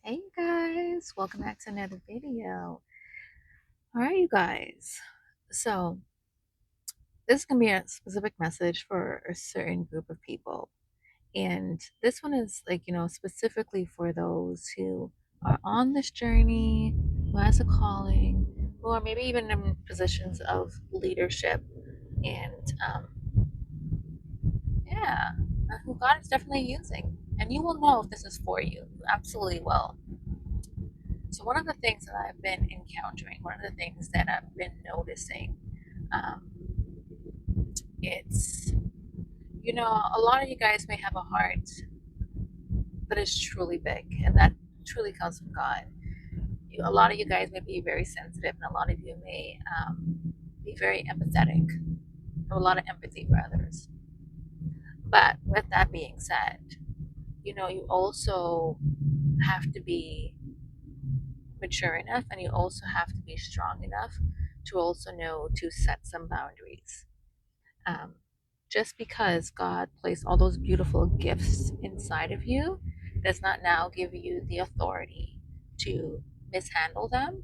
Hey you guys, welcome back to another video. All right, you guys. So, this is going to be a specific message for a certain group of people. And this one is specifically for those who are on this journey, who has a calling, who are maybe even in positions of leadership. And yeah, who God is definitely using. And you will know if this is for you. You absolutely will. So one of the things that I've been encountering, one of the things that I've been noticing, um, it's, a lot of you guys may have a heart that is truly big, and that truly comes from God. A lot of you guys may be very sensitive, and a lot of you may be very empathetic, have a lot of empathy for others. But with that being said, you also have to be mature enough, and you also have to be strong enough to also know to set some boundaries. Um, just because God placed all those beautiful gifts inside of you does not now give you the authority to mishandle them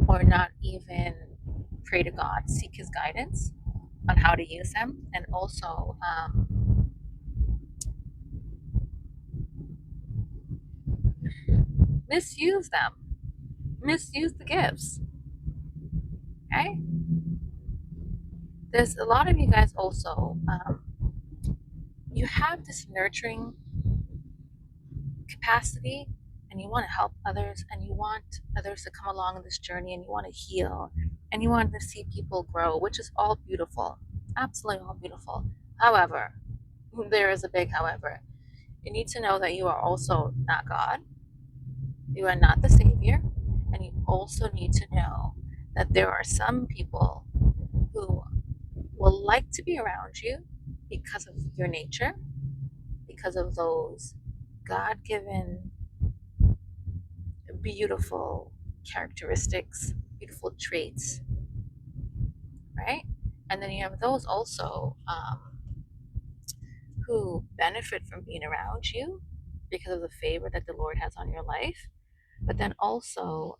or not even pray to God, seek His guidance on how to use them, and also misuse them, misuse the gifts. Okay? There's a lot of you guys also, you have this nurturing capacity, and you want to help others, and you want others to come along in this journey, and you want to heal, and you want to see people grow, which is all beautiful, absolutely all beautiful. However, there is a big however. You need to know that you are also not God, you are not the Savior, and you also need to know that there are some people who will like to be around you because of your nature, because of those God-given beautiful characteristics, beautiful traits, right? And then you have those also who benefit from being around you because of the favor that the Lord has on your life. But then also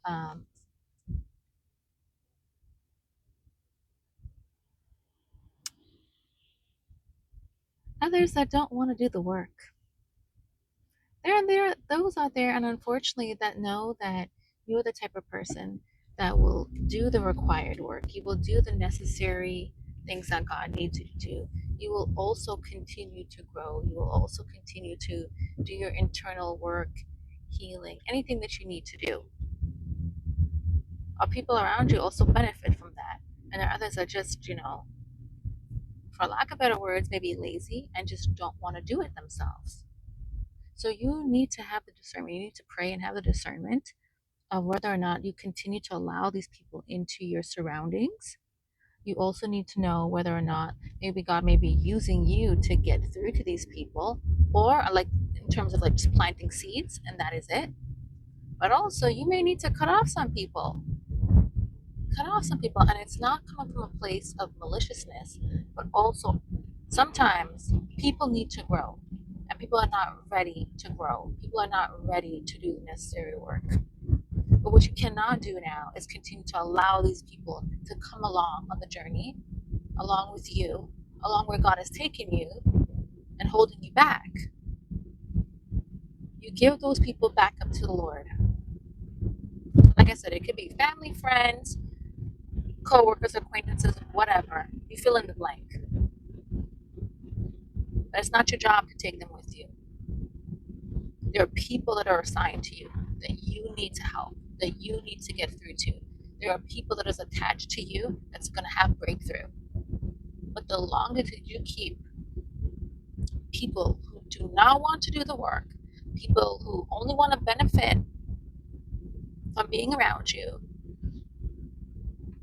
others that don't want to do the work. There are those out there, and unfortunately, that know that you're the type of person that will do the required work. You will do the necessary things that God needs you to do. You will also continue to grow. You will also continue to do your internal work, healing, anything that you need to do. People around you also benefit from that. And there are others that just, for lack of better words, maybe lazy and just don't want to do it themselves. So you need to have the discernment. You need to pray and have the discernment of whether or not you continue to allow these people into your surroundings. You also need to know whether or not maybe God may be using you to get through to these people, or like in terms of like just planting seeds, and that is it. But also, you may need to cut off some people. Cut off some people, and it's not coming from a place of maliciousness, but also sometimes people need to grow, and people are not ready to grow. People are not ready to do the necessary work. But what you cannot do now is continue to allow these people to come along on the journey, along with you, along where God has taken you and holding you back. You give those people back up to the Lord. Like I said, it could be family, friends, co-workers, acquaintances, whatever. You fill in the blank. But it's not your job to take them with you. There are people that are assigned to you that you need to help, that you need to get through to. There are people that is attached to you that's going to have breakthrough. But the longer that you keep people who do not want to do the work, people who only want to benefit from being around you,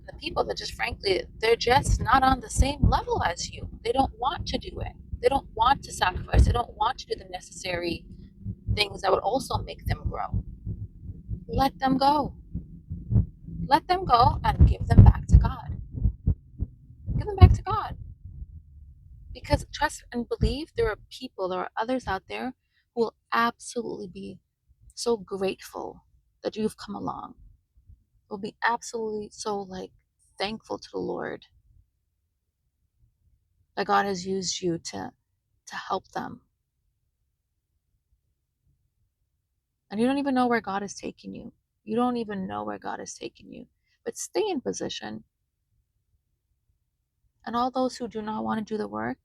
the people that just frankly, they're just not on the same level as you. They don't want to do it. They don't want to sacrifice. They don't want to do the necessary things that would also make them grow. Let them go. Let them go and give them back to God. Give them back to God. Because trust and believe there are people, there are others out there who will absolutely be so grateful that you've come along. We'll be absolutely so thankful to the Lord that God has used you to help them. And you don't even know where God is taking you. You don't even know where God is taking you. But stay in position. And all those who do not want to do the work,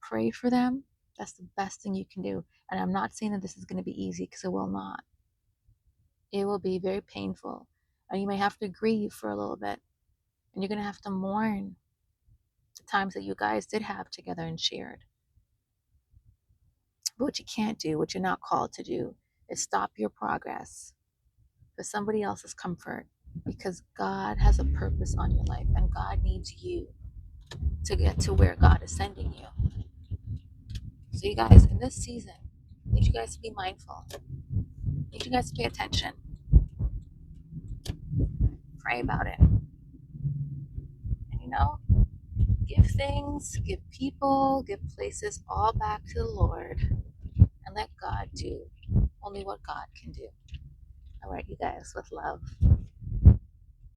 pray for them. That's the best thing you can do. And I'm not saying that this is going to be easy, because it will not. It will be very painful. And you may have to grieve for a little bit. And you're going to have to mourn the times that you guys did have together and shared. But what you can't do, what you're not called to do, is stop your progress for somebody else's comfort, because God has a purpose on your life and God needs you to get to where God is sending you. So, you guys, in this season, I need you guys to be mindful. I need you guys to pay attention. Pray about it. And give things, give people, give places all back to the Lord, and let God do only what God can do. All right, you guys, with love.